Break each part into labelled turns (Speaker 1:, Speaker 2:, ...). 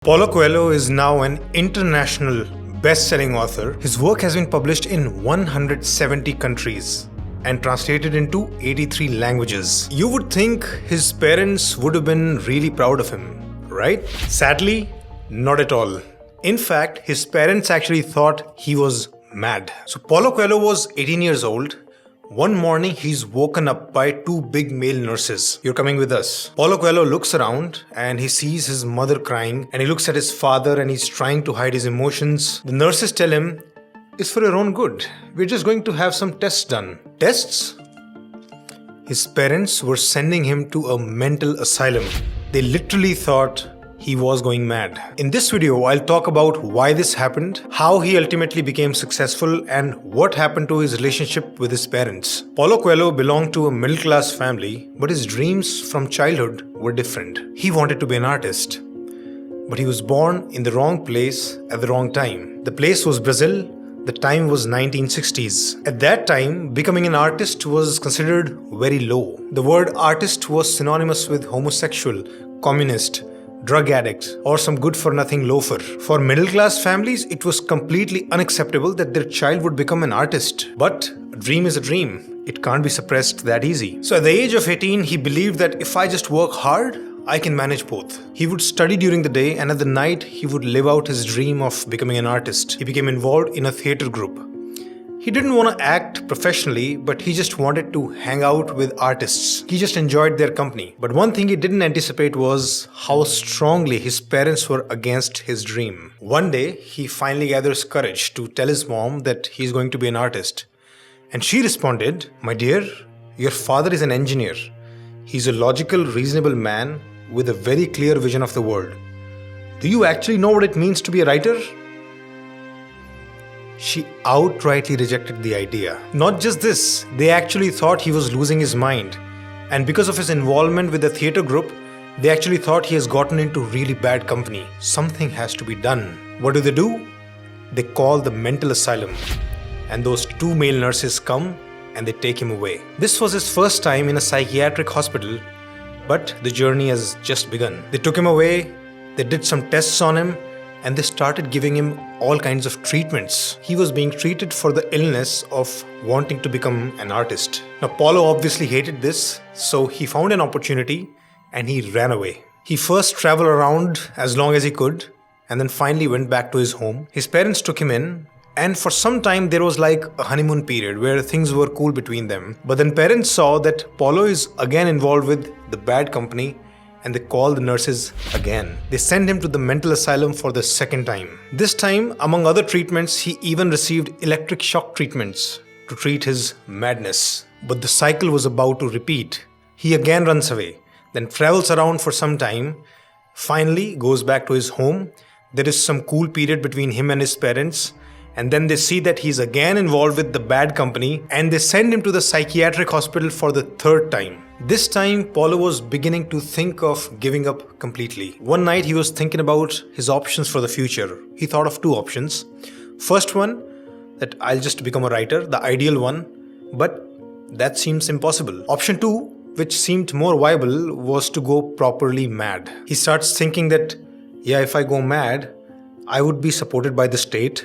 Speaker 1: Paulo Coelho is now an international best-selling author. His work has been published in 170 countries and translated into 83 languages. You would think his parents would have been really proud of him, right? Sadly, not at all. In fact, his parents actually thought he was mad. So Paulo Coelho was 18 years old. One morning, he's woken up by two big male nurses. You're coming with us. Paulo Coelho looks around and he sees his mother crying, and he looks at his father and he's trying to hide his emotions. The nurses tell him, "It's for your own good. We're just going to have some tests done." Tests? His parents were sending him to a mental asylum. They literally thought he was going mad. In this video, I'll talk about why this happened, how he ultimately became successful, and what happened to his relationship with his parents. Paulo Coelho belonged to a middle-class family, but his dreams from childhood were different. He wanted to be an artist, but he was born in the wrong place at the wrong time. The place was Brazil. The time was 1960s. At that time, becoming an artist was considered very low. The word artist was synonymous with homosexual, communist, drug addict, or some good-for-nothing loafer. For middle-class families, it was completely unacceptable that their child would become an artist. But a dream is a dream. It can't be suppressed that easy. So at the age of 18, he believed that if I just work hard, I can manage both. He would study during the day, and at the night, he would live out his dream of becoming an artist. He became involved in a theatre group. He didn't want to act professionally, but he just wanted to hang out with artists. He just enjoyed their company. But one thing he didn't anticipate was how strongly his parents were against his dream. One day, he finally gathers courage to tell his mom that he's going to be an artist. And she responded, "My dear, your father is an engineer. He's a logical, reasonable man with a very clear vision of the world. Do you actually know what it means to be a writer?" She outrightly rejected the idea. Not just this, they actually thought he was losing his mind. And because of his involvement with the theatre group, they actually thought he has gotten into really bad company. Something has to be done. What do? They call the mental asylum. And those two male nurses come and they take him away. This was his first time in a psychiatric hospital, but the journey has just begun. They took him away, they did some tests on him, and they started giving him all kinds of treatments. He was being treated for the illness of wanting to become an artist. Now, Paulo obviously hated this, so he found an opportunity and he ran away. He first traveled around as long as he could, and then finally went back to his home. His parents took him in, and for some time there was like a honeymoon period where things were cool between them. But then parents saw that Paulo is again involved with the bad company, and they called the nurses again. They sent him to the mental asylum for the second time. This time, among other treatments, he even received electric shock treatments to treat his madness. But the cycle was about to repeat. He again runs away, then travels around for some time, finally goes back to his home. There is some cool period between him and his parents, and then they see that he's again involved with the bad company, and they send him to the psychiatric hospital for the third time. This time, Paulo was beginning to think of giving up completely. One night, he was thinking about his options for the future. He thought of two options. First one, that I'll just become a writer, the ideal one, but that seems impossible. Option two, which seemed more viable, was to go properly mad. He starts thinking that, if I go mad, I would be supported by the state.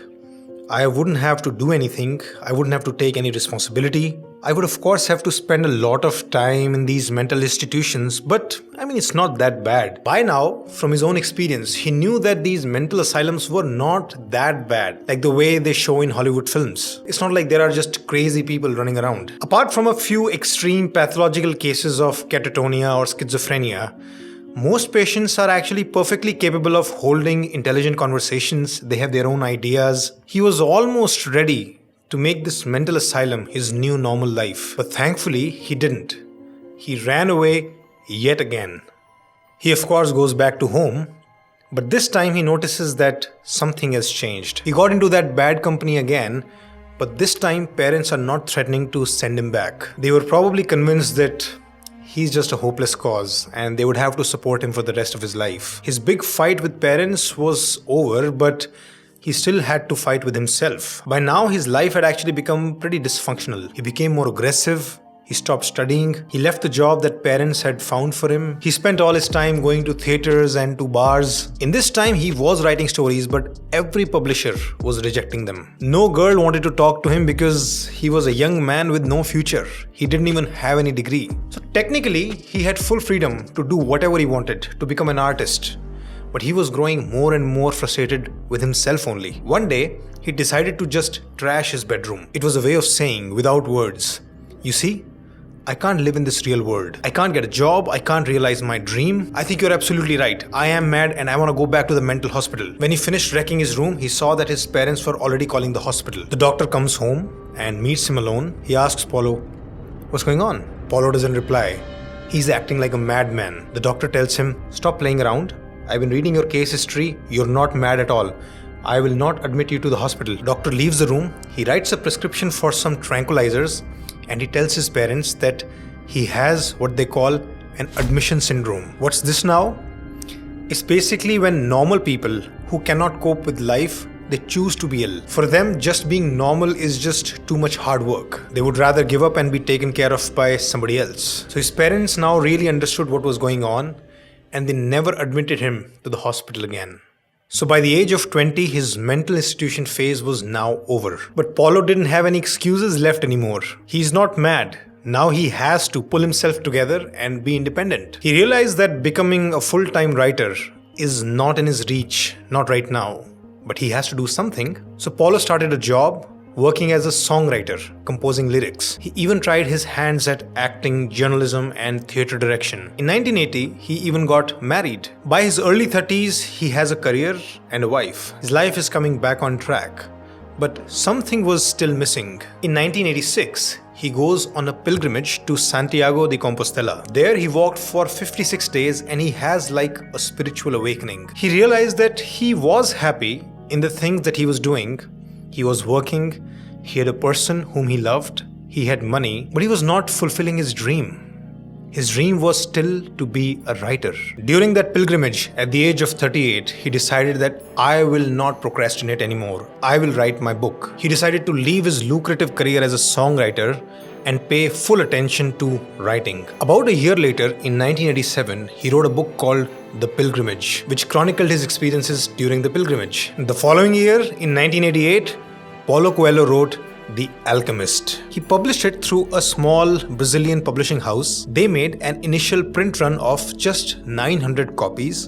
Speaker 1: I wouldn't have to do anything. I wouldn't have to take any responsibility. I would of course have to spend a lot of time in these mental institutions, but it's not that bad. By now, from his own experience, he knew that these mental asylums were not that bad, like the way they show in Hollywood films. It's not like there are just crazy people running around. Apart from a few extreme pathological cases of catatonia or schizophrenia, most patients are actually perfectly capable of holding intelligent conversations. They have their own ideas. He was almost ready to make this mental asylum his new normal life. But thankfully, he didn't. He ran away yet again. He of course goes back to home, but this time he notices that something has changed. He got into that bad company again, but this time parents are not threatening to send him back. They were probably convinced that he's just a hopeless cause and they would have to support him for the rest of his life. His big fight with parents was over, but he still had to fight with himself. By now, his life had actually become pretty dysfunctional. He became more aggressive, He stopped studying. He left the job that parents had found for him. He spent all his time going to theaters and to bars. In this time, he was writing stories, but every publisher was rejecting them. No girl wanted to talk to him because he was a young man with no future. He didn't even have any degree. So technically, he had full freedom to do whatever he wanted, to become an artist. But he was growing more and more frustrated with himself only. One day, he decided to just trash his bedroom. It was a way of saying, without words, "You see, I can't live in this real world. I can't get a job. I can't realize my dream. I think you're absolutely right. I am mad and I want to go back to the mental hospital." When he finished wrecking his room, he saw that his parents were already calling the hospital. The doctor comes home and meets him alone. He asks Paulo, "What's going on?" Paulo doesn't reply. He's acting like a madman. The doctor tells him, "Stop playing around. I've been reading your case history. You're not mad at all. I will not admit you to the hospital." Doctor leaves the room. He writes a prescription for some tranquilizers. And he tells his parents that he has what they call an admission syndrome. What's this now? It's basically when normal people who cannot cope with life, they choose to be ill. For them, just being normal is just too much hard work. They would rather give up and be taken care of by somebody else. So his parents now really understood what was going on, and they never admitted him to the hospital again. So by the age of 20, his mental institution phase was now over. But Paulo didn't have any excuses left anymore. He's not mad. Now he has to pull himself together and be independent. He realized that becoming a full-time writer is not in his reach, not right now. But he has to do something. So Paulo started a job working as a songwriter, composing lyrics. He even tried his hands at acting, journalism, and theatre direction. In 1980, he even got married. By his early 30s, he has a career and a wife. His life is coming back on track. But something was still missing. In 1986, he goes on a pilgrimage to Santiago de Compostela. There he walked for 56 days and he has like a spiritual awakening. He realized that he was happy in the things that he was doing. He was working, he had a person whom he loved, he had money, but he was not fulfilling his dream. His dream was still to be a writer. During that pilgrimage, at the age of 38, he decided that I will not procrastinate anymore. I will write my book. He decided to leave his lucrative career as a songwriter and pay full attention to writing. About a year later, in 1987, he wrote a book called The Pilgrimage, which chronicled his experiences during the pilgrimage. The following year, in 1988, Paulo Coelho wrote The Alchemist. He published it through a small Brazilian publishing house. They made an initial print run of just 900 copies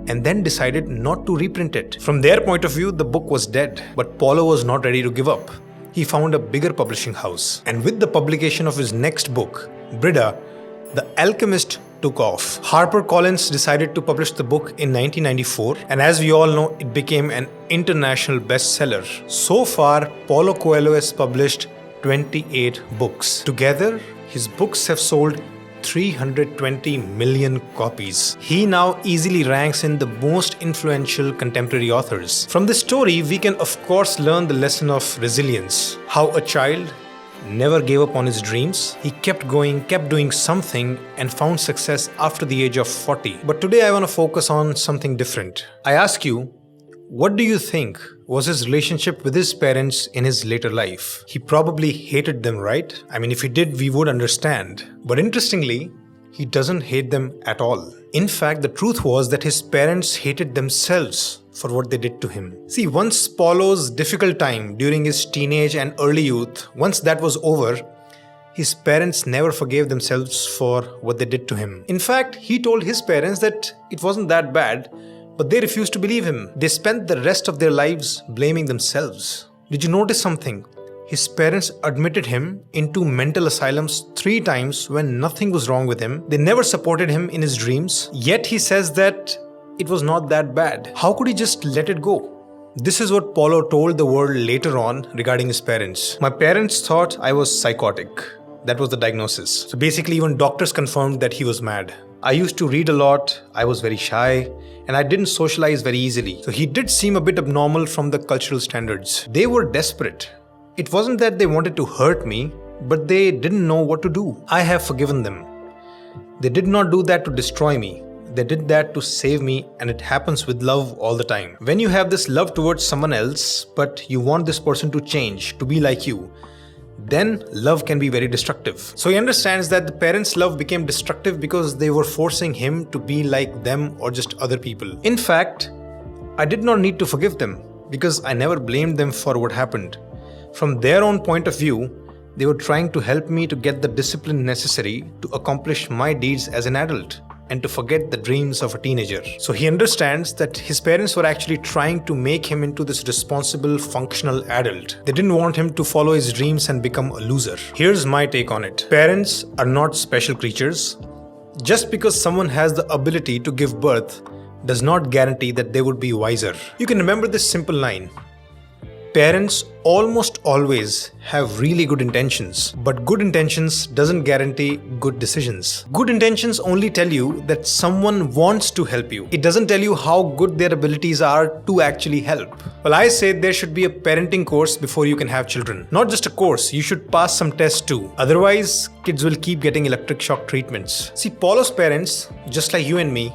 Speaker 1: and then decided not to reprint it. From their point of view, the book was dead, but Paulo was not ready to give up. He found a bigger publishing house. And with the publication of his next book, Brida, The Alchemist took off. HarperCollins decided to publish the book in 1994, and as we all know, it became an international bestseller. So far, Paulo Coelho has published 28 books. Together, his books have sold 320 million copies. He now easily ranks in the most influential contemporary authors. From this story, we can of course learn the lesson of resilience. How a child never gave up on his dreams. He kept going, kept doing something, and found success after the age of 40. But today I want to focus on something different. I ask you, what do you think was his relationship with his parents in his later life? He probably hated them, right? I mean, if he did, we would understand. But interestingly, he doesn't hate them at all. In fact, the truth was that his parents hated themselves for what they did to him. See, once Paulo's difficult time during his teenage and early youth, once that was over, his parents never forgave themselves for what they did to him. In fact, he told his parents that it wasn't that bad, but they refused to believe him. They spent the rest of their lives blaming themselves. Did you notice something? His parents admitted him into mental asylums 3 times when nothing was wrong with him. They never supported him in his dreams. Yet he says that it was not that bad. How could he just let it go? This is what Paulo told the world later on regarding his parents. My parents thought I was psychotic. That was the diagnosis. So basically, even doctors confirmed that he was mad. I used to read a lot, I was very shy, and I didn't socialize very easily. So he did seem a bit abnormal from the cultural standards. They were desperate. It wasn't that they wanted to hurt me, but they didn't know what to do. I have forgiven them. They did not do that to destroy me. They did that to save me, and it happens with love all the time. When you have this love towards someone else, but you want this person to change, to be like you, then love can be very destructive. So he understands that the parents' love became destructive because they were forcing him to be like them or just other people. In fact, I did not need to forgive them because I never blamed them for what happened. From their own point of view, they were trying to help me to get the discipline necessary to accomplish my deeds as an adult and to forget the dreams of a teenager. So he understands that his parents were actually trying to make him into this responsible, functional adult. They didn't want him to follow his dreams and become a loser. Here's my take on it. Parents are not special creatures. Just because someone has the ability to give birth does not guarantee that they would be wiser. You can remember this simple line. Parents almost always have really good intentions, but good intentions doesn't guarantee good decisions. Good intentions only tell you that someone wants to help you. It doesn't tell you how good their abilities are to actually help. Well, I say there should be a parenting course before you can have children. Not just a course, you should pass some tests too. Otherwise, kids will keep getting electric shock treatments. See, Paulo's parents, just like you and me,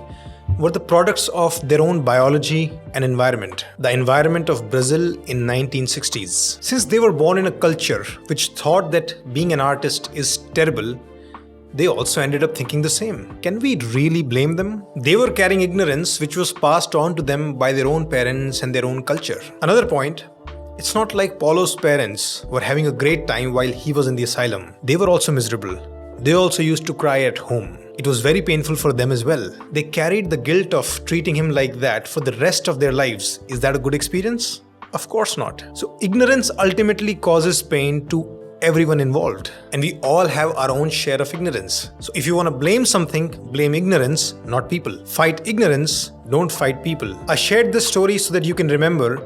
Speaker 1: were the products of their own biology and environment. The environment of Brazil in 1960s. Since they were born in a culture which thought that being an artist is terrible, they also ended up thinking the same. Can we really blame them? They were carrying ignorance which was passed on to them by their own parents and their own culture. Another point, it's not like Paulo's parents were having a great time while he was in the asylum. They were also miserable. They also used to cry at home. It was very painful for them as well. They carried the guilt of treating him like that for the rest of their lives. Is that a good experience? Of course not. So ignorance ultimately causes pain to everyone involved. And we all have our own share of ignorance. So if you want to blame something, blame ignorance, not people. Fight ignorance, don't fight people. I shared this story so that you can remember,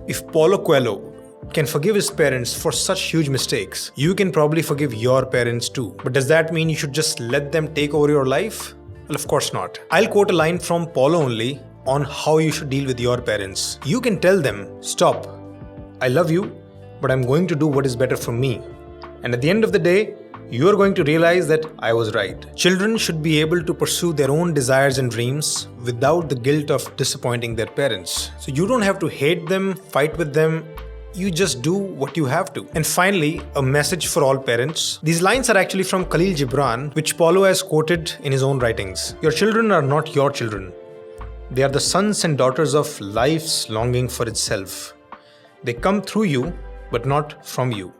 Speaker 1: if Paulo Coelho can forgive his parents for such huge mistakes, you can probably forgive your parents too. But does that mean you should just let them take over your life? Well, of course not. I'll quote a line from Paulo only on how you should deal with your parents. You can tell them, stop, I love you, but I'm going to do what is better for me. And at the end of the day, you are going to realize that I was right. Children should be able to pursue their own desires and dreams without the guilt of disappointing their parents. So you don't have to hate them, fight with them. You just do what you have to. And finally, a message for all parents. These lines are actually from Khalil Gibran, which Paulo has quoted in his own writings. Your children are not your children. They are the sons and daughters of life's longing for itself. They come through you, but not from you.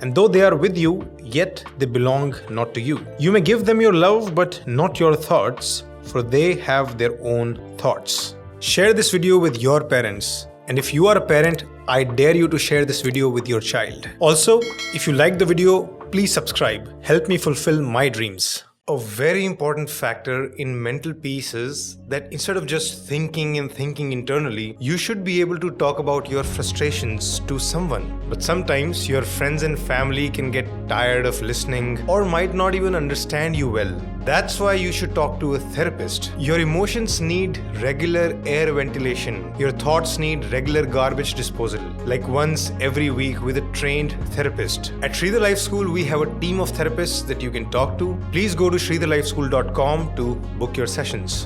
Speaker 1: And though they are with you, yet they belong not to you. You may give them your love, but not your thoughts, for they have their own thoughts. Share this video with your parents. And if you are a parent, I dare you to share this video with your child. Also, if you like the video, please subscribe. Help me fulfill my dreams. A very important factor in mental peace is that instead of just thinking and thinking internally, you should be able to talk about your frustrations to someone. But sometimes your friends and family can get tired of listening or might not even understand you well. That's why you should talk to a therapist. Your emotions need regular air ventilation. Your thoughts need regular garbage disposal, like once every week with a trained therapist. At Shridhar Life School, we have a team of therapists that you can talk to. Please go to shridharlifeschool.com to book your sessions.